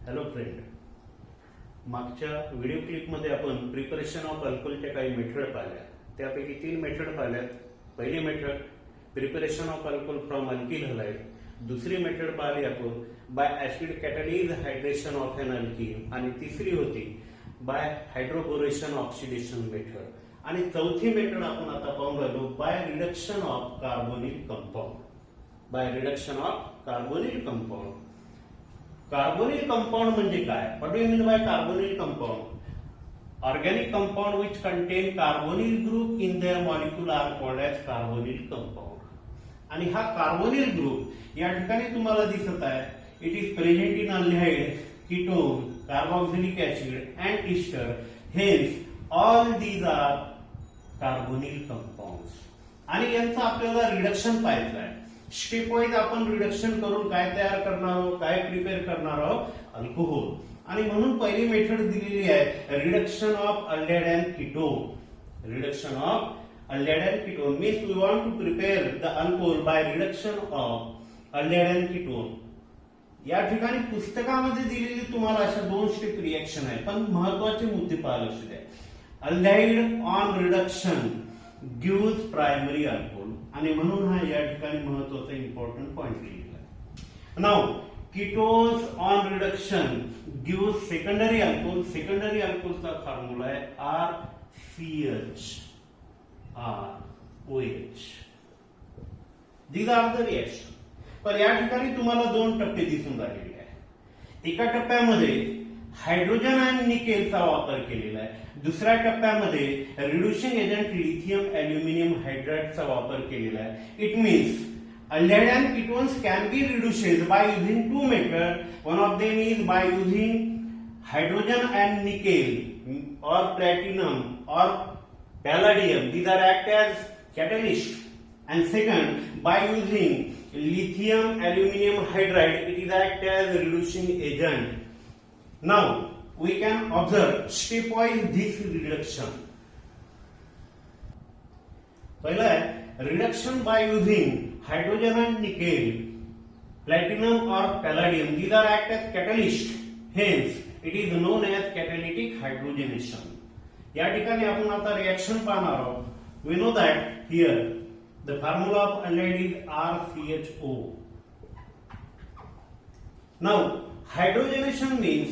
Hello friend, मागच्या video क्लिपमध्ये आपण preparation of अल्कोहोलच्या काही मेथड पाहिल्या. त्यापैकी 3 मेथड पाहिल्यात. पहिली method preparation of alcohol from alkyl halide. दुसरी मेथड पाहिली आपण by acid catalysed hydration of an alkene. आणि तिसरी होती बाय हायड्रोबोरेशन ऑक्सिडेशन मेथड. आणि चौथी मेथड आपण आता पाहून राहिलो by reduction of carbonyl compound. By reduction of carbonyl compound. Carbonyl compound म्हणजे काय? What do you mean by carbonyl compound? Organic compound which contain carbonyl group in their molecule are called as carbonyl compound. आणि हा carbonyl group या ठिकाणी तुम्हाला दिसत आहे. It is present in aldehyde, ketone, carboxylic acid and ester. Hence all these are carbonyl compounds. आणि यांचं आपल्याला रिडक्शन पाहायचं आहे. स्टेप वाईज आपण रिडक्शन करून काय तयार करणार आहोत, काय प्रिपेअर करणार आहोत? अल्कोहोल. आणि म्हणून पहिली मेथड दिलेली आहे reduction of aldehyde and ketone. Reduction of aldehyde and ketone means we want to prepare the alcohol by reduction of aldehyde and ketone. या ठिकाणी पुस्तकामध्ये दिलेली तुम्हाला अशा 2 स्टेप रिएक्शन आहे, पण महत्वाचे मुद्दे पाहायला लक्ष द्या. Aldehyde on reduction gives primary alcohol. आणि म्हणून हा या ठिकाणी महत्वाचा इम्पॉर्टंट पॉइंट लिहिलेला आहे. Now ketones on reduction gives secondary alcohol. Secondary अल्कोहोलचा फॉर्म्युला आहे RCH. ROH. These are the reaction. पण या ठिकाणी तुम्हाला 2 टप्पे दिसून राहिलेले आहे. एका टप्प्यामध्ये हायड्रोजन आणि निकेलचा वापर केलेला आहे. दुसऱ्या टप्प्यामध्ये रिड्युसिंग एजंट लिथियम अल्युमिनियम हायड्राइडचा वापर केलेला आहे. It means aldehyde and ketones can be reduced by using 2 method. One of them is by using hydrogen and nickel or platinum or palladium. These are act as catalyst. And second, by using lithium aluminum hydride, it is act as reducing agent. Now we can observe stepwise this reduction. पहिला आहे reduction by using hydrogen and nickel, platinum or palladium. These are act as catalyst. Hence it is known as catalytic hydrogenation. या ठिकाणी आपण आता reaction पाहणार आहोत. We know that here the formula of aldehyde is RCHO. Now hydrogenation means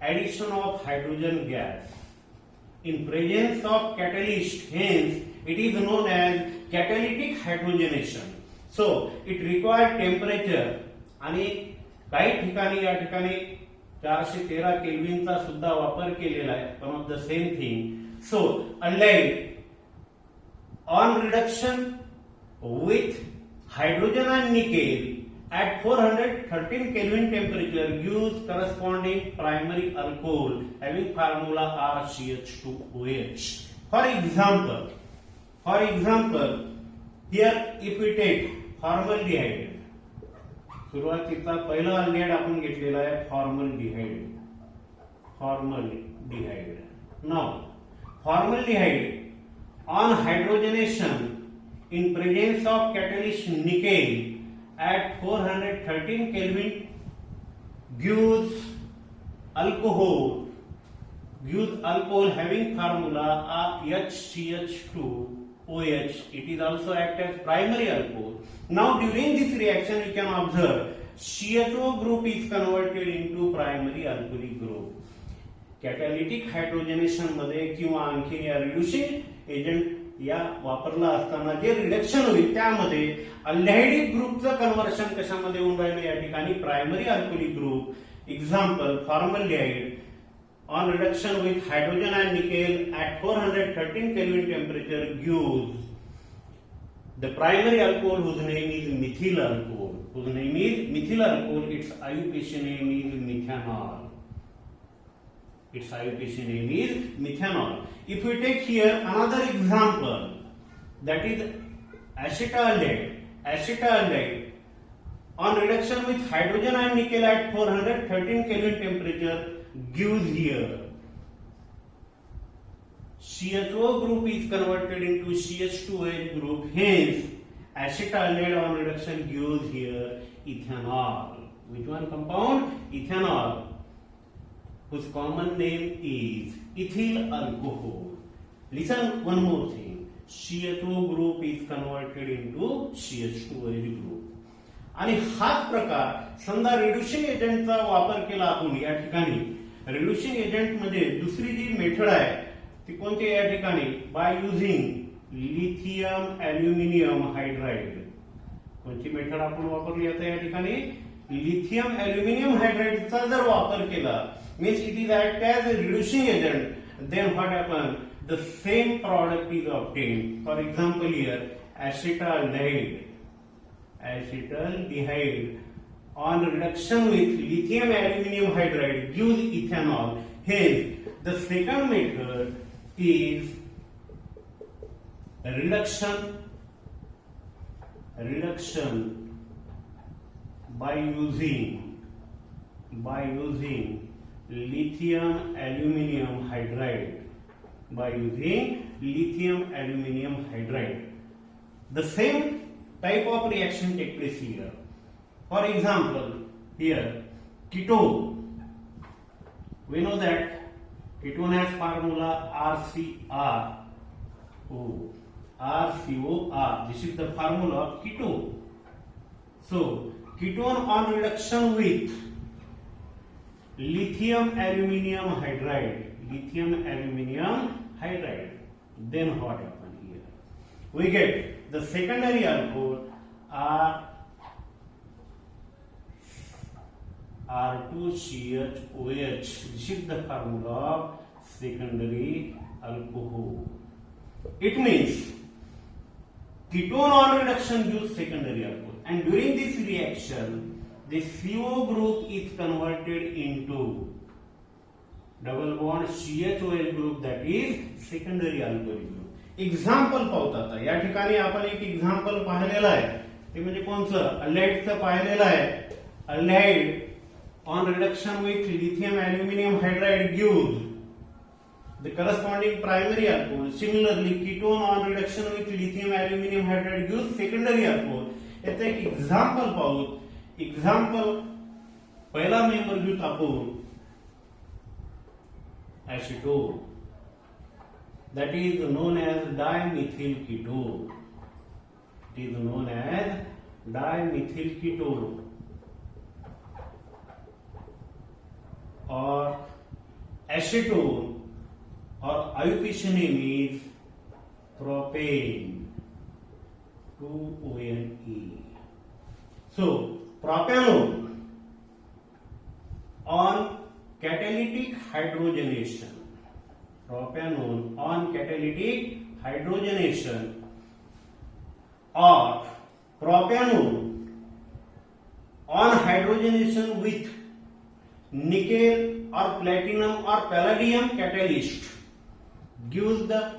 addition of hydrogen gas in presence of catalyst. Hence it is known as catalytic hydrogenation. So it requires temperature. आणि काही ठिकाणी या ठिकाणी 413 केल्विनचा सुद्धा वापर केलेला आहे. One of the same thing. So aldehyde on reduction with hydrogen and nickel at 413 Kelvin temperature gives corresponding primary alcohol having formula RCH2OH. For example, here if we take formaldehyde. सुरुवातीचा पहिला अल्डेहाइड आपण घेतलेला आहे formaldehyde. Now formaldehyde on hydrogenation in presence of catalyst nickel at 413 Kelvin gives alcohol having formula HCH2OH. It is also act as primary alcohol. Now during this reaction you can observe CHO group is converted into primary alcoholic group. Catalytic hydrogenation मध्ये किंवा आणखी या reducing agent या वापरला असताना जे reduction होईल त्यामध्ये अल्डेहाइडिक ग्रुपचं conversion कशामध्ये होऊन राहिलं? या ठिकाणी primary alcoholic group. Example formaldehyde on reduction with hydrogen and nickel at 413 kelvin temperature gives the primary alcohol whose name is methyl alcohol. Its IUPAC name is methanol. Its IUPAC name is methanol. If we take here another example, that is acetaldehyde on reduction with hydrogen and nickel at 413 Kelvin temperature gives here CHO group is converted into CH2OH group. Hence acetaldehyde on reduction gives here ethanol. Which one compound? Ethanol. whose common name is ethyl alcohol. Listen one more thing. CH2 group is converted into CH2OH group. आणि हाच प्रकार समजा reducing एजंटचा वापर केला आपण या ठिकाणी. Reducing agent मध्ये दुसरी जी मेथड आहे ती कोणती या ठिकाणी by using lithium aluminium hydride. कोणती मेथड आपण वापरली आता या ठिकाणी लिथियम अल्युमिनियम हायड्राइडचा जर वापर केला means it is act as a reducing agent, then what happen, the same product is obtained. For example here acetaldehyde on reduction with lithium aluminum hydride gives ethanol. Hence the second method is reduction by using lithium aluminum hydride. The same type of reaction take place here. For example, here ketone. We know that ketone has formula RCOR. This is the formula of ketone. So ketone on reduction with lithium aluminum hydride, then what happen here? We get the secondary alcohol R2CHOH. This is the formula of secondary alcohol. It means ketone on reduction gives secondary alcohol, and during this reaction the CO group is converted into double bond CHOH group, that is secondary alcohol group. Example पाहूत आता या ठिकाणी आपण एक example पाहिलेलं आहे ते म्हणजे कोणचं अल्डिहाइडचं पाहिलेलं आहे. Aldehyde on reduction with lithium aluminum hydride gives the corresponding primary alcohol. Similarly ketone on reduction with lithium aluminum hydride gives secondary alcohol. याचं एक एक्झाम्पल पाहूत. एक्झाम्पल पहिला मेंबर घेऊत आपण acetone, that is known as dimethyl ketone. It is known as dimethyl ketone, or acetone, or IUPAC name is propane, 2ONE. So propanone on catalytic hydrogenation, or propanone on hydrogenation with nickel or platinum or palladium catalyst gives the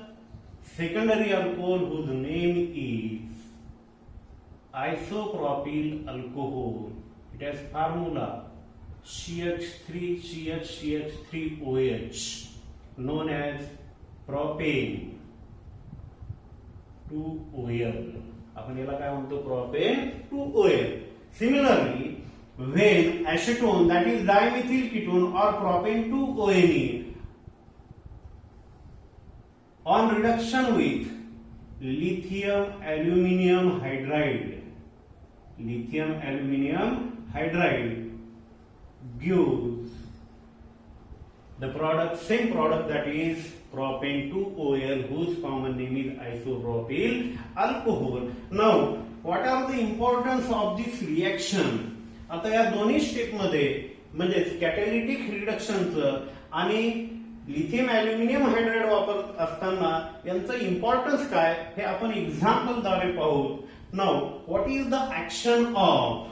secondary alcohol whose name is isopropyl alcohol. It has formula CH3OH, known as propane, 2OL. आपण याला काय म्हणतो propane 2OL. Similarly, when acetone, that is dimethyl ketone or propane 2ONE, on reduction with lithium aluminum hydride gives the product, same product, that is propane 2OL, whose common name is isopropyl alcohol. Now what are the importance of this reaction? आता या दोन्ही step मध्ये म्हणजे कॅटॅलिटिक रिडक्शनचं आणि lithium aluminium hydride वापरत असताना यांचं importance काय हे आपण एक्झाम्पल द्वारे पाहू. Now what is the action of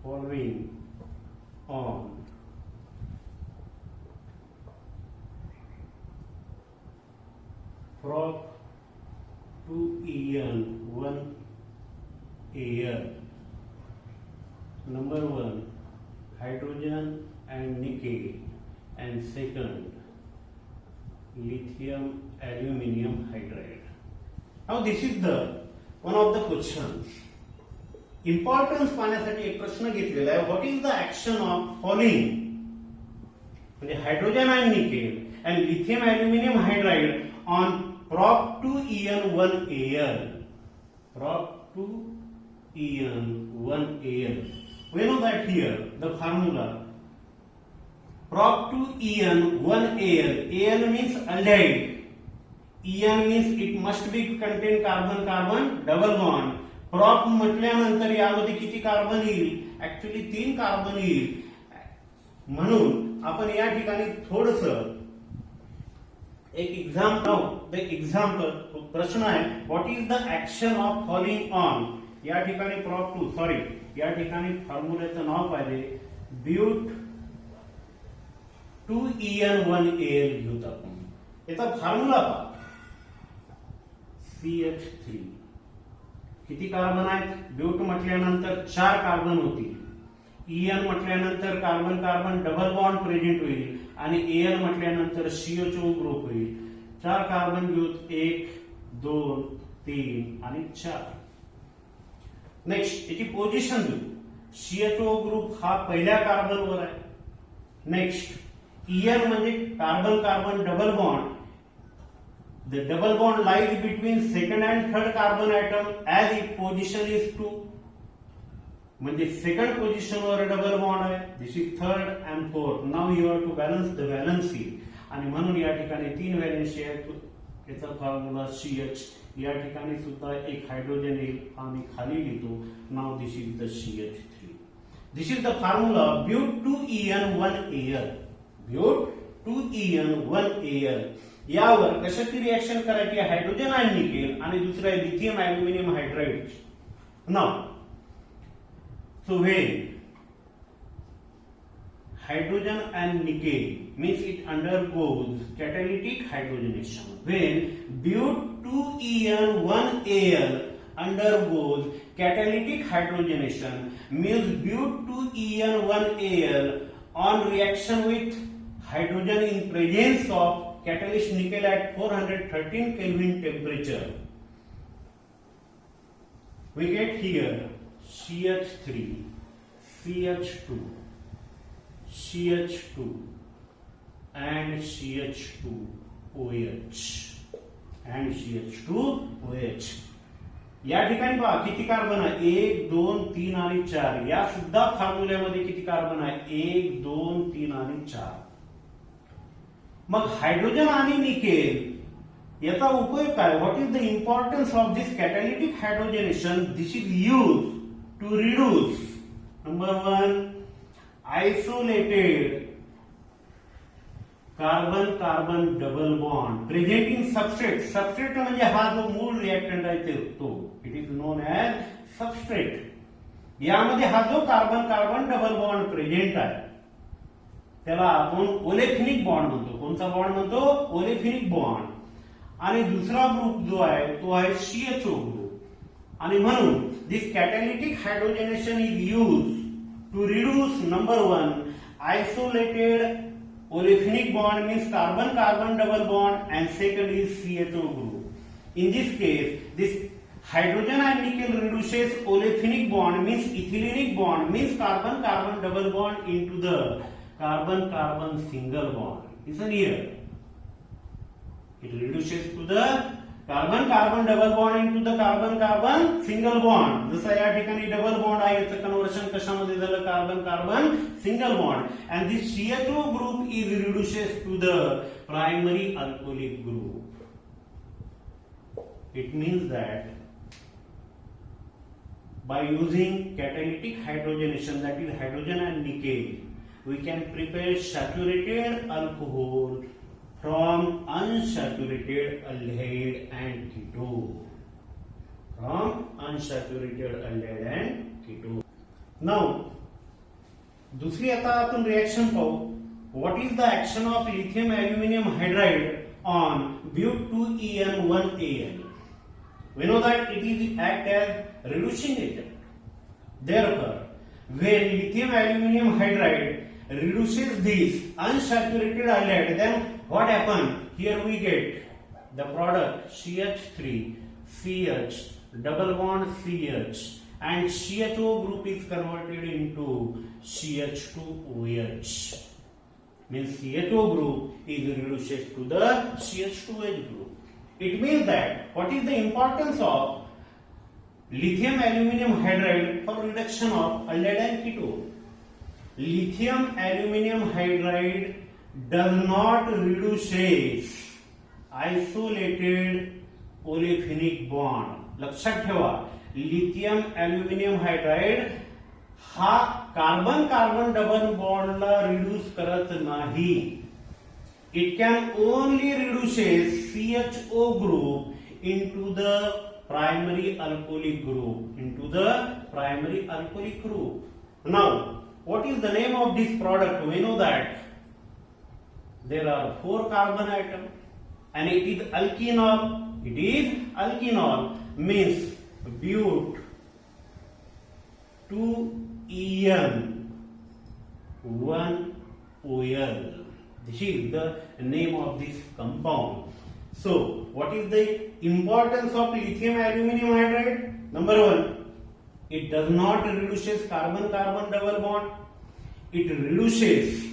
following on prop 2En 1 air, number 1 hydrogen and nickel, and second lithium aluminum hydride. Now this is the one of the questions. Importance पाहण्यासाठी एक प्रश्न घेतलेला आहे. What is the action of falling म्हणजे hydrogen आणि nickel and lithium aluminum hydride on prop 2En1Al. Prop 2En1Al. We know that here the formula prop 2En1Al. Al means aldehyde. En means it must be contain carbon carbon double bond. prop म्हटल्यानंतर यामध्ये किती carbon येईल? Actually 3 carbon येईल. म्हणून आपण या ठिकाणी थोडस एक एक्झाम्पल प्रश्न आहे. What is the action of falling on. या ठिकाणी prop 2 सॉरी या ठिकाणी फॉर्म्युल्याचं नाव पाहिजे ब्यूट 2En1Al घेऊत आपण. याचा फॉर्म्युला पहा CH3. किती कार्बन आहेत? ब्यूट म्हटल्यानंतर 4 कार्बन होतील. En म्हटल्यानंतर carbon carbon double bond present होईल आणि Al म्हटल्यानंतर CHO ग्रुप होईल. 4 कार्बन घेऊत 1 2 3 आणि 4. नेक्स्ट याची पोझिशन देऊ. CHO ग्रुप हा पहिल्या कार्बनवर आहे. नेक्स्ट En म्हणजे carbon carbon double bond. The double bond lies between second and third carbon atom as its position is 2. म्हणजे सेकंड पोझिशन वर डबल बॉन्ड आहे. This is third and fourth. Now you have to balance the valency आणि म्हणून या ठिकाणी 3 valency आहेत. याचा formula CH. या ठिकाणी सुद्धा एक हायड्रोजन येईल. आम्ही खाली लिहितो. Now this is the CH3. This is the formula ब्यूट 2En1Al. ब्यूट 2En1Al. यावर कशाची रिएक्शन करायची? हायड्रोजन आणि निकेल आणि दुसरा आहे lithium aluminium hydride. Now so when hydrogen and nickel means it undergoes catalytic hydrogenation. When but 2En1Al undergoes catalytic hydrogenation means but 2En1Al on reaction with hydrogen in presence of catalyst nickel at 413 Kelvin temperature. We get here CH3, CH2, CH2 and CH2OH and CH2OH. या ठिकाणी पहा किती carbon आहे? 1 2 3 आणि 4. या सुद्धा फॉर्म्युल्यामध्ये किती carbon आहे? 1 2 3 आणि 4. मग हायड्रोजन आणि निकेल याचा उपयोग काय? What is the importance of this catalytic hydrogenation? This is use to reduce number 1 isolated carbon carbon double bond present in substrate. substrate म्हणजे हा जो मूळ रिएक्टंट आहे तो it is known as substrate. यामध्ये हा जो carbon carbon double bond present आहे त्याला आपण ओलेफिनिक बॉन्ड म्हणतो. कोणता बॉन्ड म्हणतो? Olefinic bond. आणि दुसरा ग्रुप जो आहे तो आहे CHO ग्रुप. आणि म्हणून this catalytic hydrogenation is used to reduce number 1 isolated olefinic bond means carbon carbon double bond and second is CHO group. In this case this hydrogen and nickel reduces olefinic bond means ethylenic bond means carbon carbon double bond into the carbon carbon single bond. Listen here. It reduces to the carbon carbon double bond into the carbon carbon single bond. जसं या ठिकाणी double bond आहे याचं conversion कशामध्ये झालं? Carbon carbon single bond. And this CHO group is reduces to the primary alcoholic group. It means that by using catalytic hydrogenation, that is hydrogen and nickel, we can prepare saturated alcohol from unsaturated aldehyde and ketone. From unsaturated aldehyde and ketone. Now, दुसरी आता आपण reaction पाहू. What is the action of lithium aluminum hydride on but 2En1Al? We know that it is act as reducing agent. Therefore, when lithium aluminum hydride reduces this unsaturated halide, then what happen? Here we get the product CH3, CH, double bond CH, and CHO group is converted into CH2OH. Means CHO group is reduces to the CH2H group. It means that what is the importance of lithium aluminum hydride for reduction of aldehyde and ketone? Lithium aluminum hydride does not reduces isolated olefinic bond. लक्षात ठेवा, lithium aluminium hydride हा carbon carbon double बॉन्डला reduce करत नाही. It can only reduces CHO group into the primary alcoholic group, into the primary alcoholic group. Now, what is the name of this product? We know that there are 4 carbon atoms and it is alkenol. It is alkenol, means but 2En 1OL. This is the name of this compound. So, what is the importance of lithium aluminum hydride? Number 1, it does not reduces carbon-carbon double bond. It reduces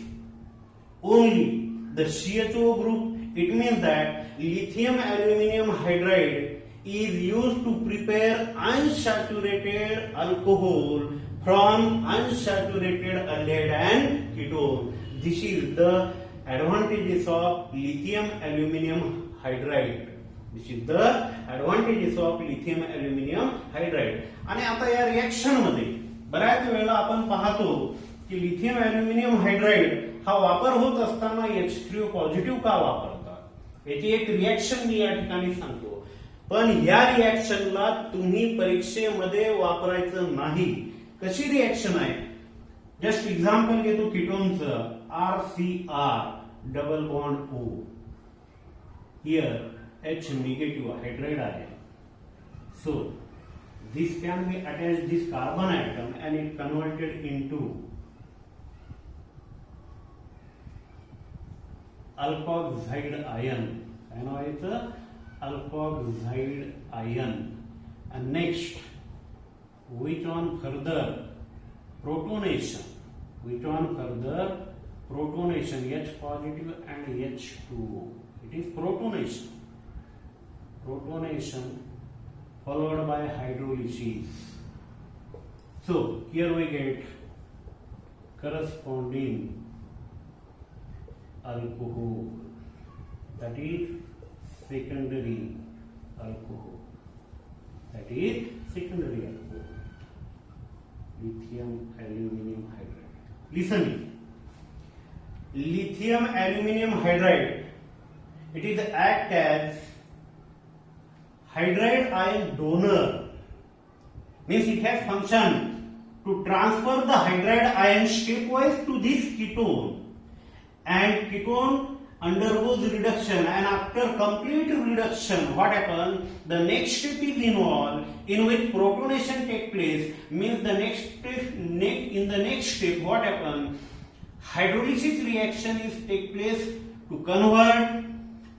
only the CHO group. It means that lithium aluminum hydride is used to prepare unsaturated alcohol from unsaturated aldehyde and ketone. This is the advantages of lithium aluminum hydride. This is the advantages of lithium aluminum hydride. आणि आता या reaction मध्ये बऱ्याच वेळा आपण पाहतो की lithium aluminium hydride हा वापर होत असताना H3O पॉझिटिव्ह का वापरतात, याची एक रिएक्शन मी या ठिकाणी सांगतो. पण या रिएक्शनला तुम्ही परीक्षेमध्ये वापरायचं नाही. कशी रिएक्शन आहे? जस्ट एक्झाम्पल घेतो कीटोनचं RCr double bond O. Here H negative hydride ion. So this can be attached this carbon atom and it converted into alkoxide ion. And now it's a alkoxide ion. And next, which one further protonation? Which one further protonation? H positive and H2O. It is protonation. Protonation followed by hydrolysis. So here we get corresponding alcohol, that is secondary alcohol. That is secondary alcohol. Lithium aluminum hydride. Listen, lithium aluminum hydride, it is act as hydride ion donor, means it has function to transfer the hydride ion stepwise to this ketone, and ketone undergoes reduction, and after complete reduction what happens, the next step is involved in which protonation take place. Means the in the next step what happens, hydrolysis reaction is take place to convert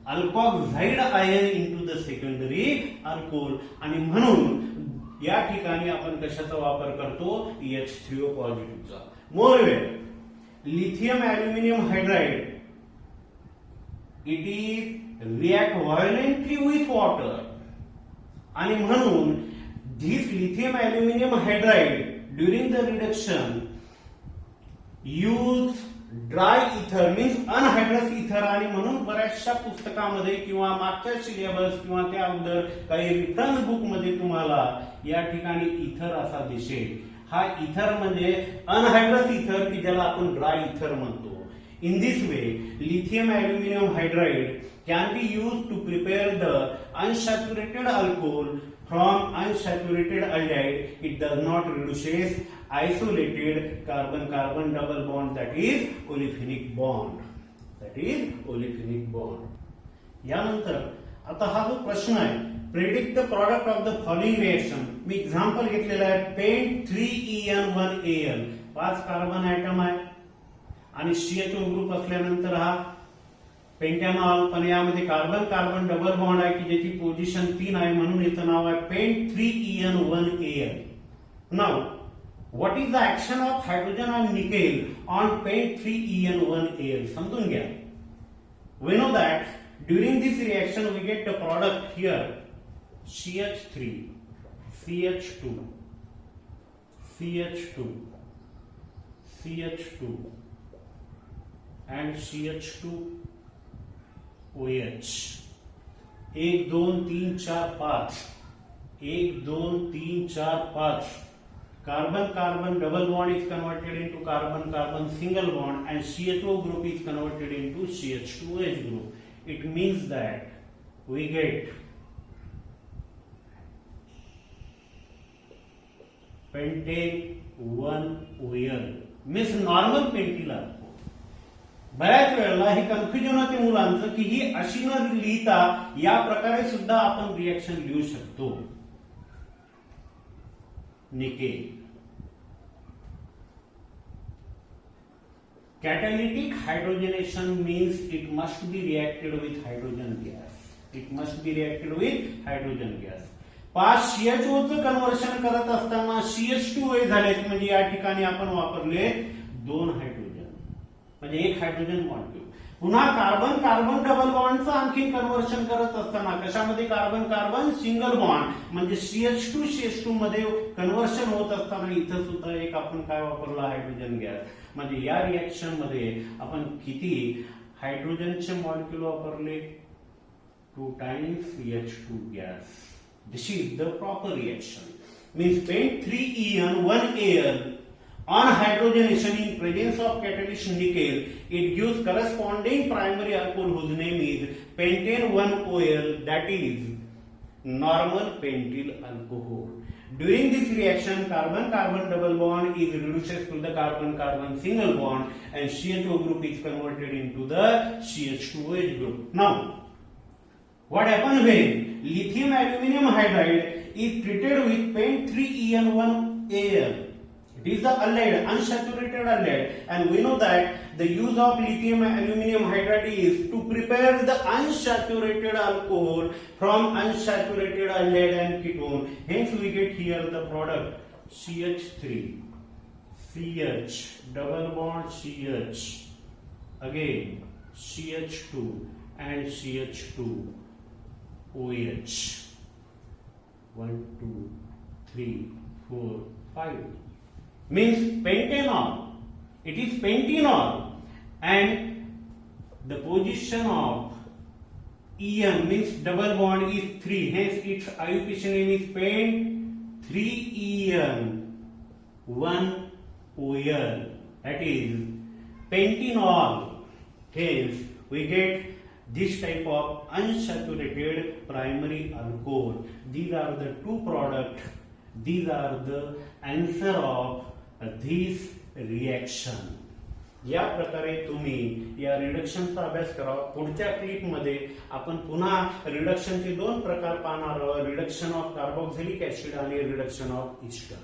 alkoxide ion into the secondary alcohol. आणि म्हणून या ठिकाणी आपण कशाचा वापर करतो? H3O पॉझिटिव्हचा. मोरवेल lithium aluminum hydride, it is react violently with water, आणि म्हणून this lithium aluminum hydride during the reduction use dry ether means anhydrous ether. आणि म्हणून बऱ्याचशा पुस्तकामध्ये किंवा मागच्या सिलेबस किंवा त्या अगोदर काही रेफरन्स बुक मध्ये तुम्हाला या ठिकाणी इथर असा दिसेल. हा इथर म्हणजे अनहायड्रस इथर की ज्याला आपण ड्राय इथर म्हणतो. In this way, lithium aluminum hydride can be used to prepare the unsaturated alcohol from unsaturated aldehyde. It does not reduces isolated carbon-carbon double bond, that is olefinic bond. That is olefinic bond. यानंतर आता हा जो प्रश्न आहे, predict the product of the following reaction. Me example घेतलेला आहे पेंट 3En1Al. 5 carbon atom आहे आणि CHO ग्रुप असल्यानंतर हा पेंटॅनॉल, पण यामध्ये कार्बन कार्बन डबल बॉन्ड आहे की ज्याची पोझिशन 3 आहे, म्हणून याचं नाव आहे पेंट 3En1Al. Now what is the action of hydrogen on nickel on पेंट 3En1Al? समजून घ्या. We know that during this reaction we get the product here CH3, CH2, CH2, CH2 and CH2OH. 1 2 3 4 5, 1 2 3 4 5. Carbon carbon double bond is converted into carbon carbon single bond and CHO group is converted into CH2OH group. It means that we get pentane 1OL, means normal pentyl alcohol. बऱ्याच वेळेला हे confusion होते मुलांचं की ही अशी न लिहिता या प्रकारे सुद्धा आपण रिएक्शन लिहू शकतो. Nickel. Catalytic hydrogenation means it must be reacted with hydrogen gas. It must be reacted with hydrogen gas. 5 CHO चं कन्वर्शन करत असताना CH2 झालेत, म्हणजे या ठिकाणी आपण वापरले 2 हायड्रोजन, म्हणजे 1 हायड्रोजन मॉलिक्यूल. पुन्हा कार्बन कार्बन डबल बॉन्डचं आणखी कन्वर्शन करत असताना कशामध्ये कार्बन कार्बन सिंगल बॉन्ड म्हणजे CH2 मध्ये कन्वर्शन होत असताना इथं सुद्धा एक आपण काय वापरला हायड्रोजन गॅस. म्हणजे या रिएक्शन मध्ये आपण किती हायड्रोजनचे मॉलिक्यूल वापरले? 2 times CH2 gas. This is the proper reaction. Means pent 3En1Al on hydrogenation in presence of catalyst nickel, it gives corresponding primary alcohol whose name is pentane 1OL, that is normal pentyl alcohol. During this reaction, carbon carbon double bond is reduced to the carbon carbon single bond and CHO group is converted into the CH2OH group. Now, what happens when lithium aluminum hydride is treated with pent 3En1Al? It is the aldehyde, unsaturated aldehyde, and we know that the use of lithium aluminum hydride is to prepare the unsaturated alcohol from unsaturated aldehyde and ketone. Hence we get here the product CH3, CH, double bond CH, again CH2 and CH2OH. 1 2 3 4 5 means pentanol. It is pentanol and the position of En means double bond is 3, hence its IUPAC name is pent 3En1OL, that is pentanol. Hence we get this type of unsaturated primary alcohol. These are the two products, these are the answer of this reaction. या प्रकारे तुम्ही या रिडक्शनचा अभ्यास करावा. पुढच्या clip मध्ये आपण पुन्हा रिडक्शनचे 2 प्रकार पाहणार आहोत, रिडक्शन ऑफ कार्बोक्सिलिक ऍसिड आणि रिडक्शन ऑफ ईस्टर.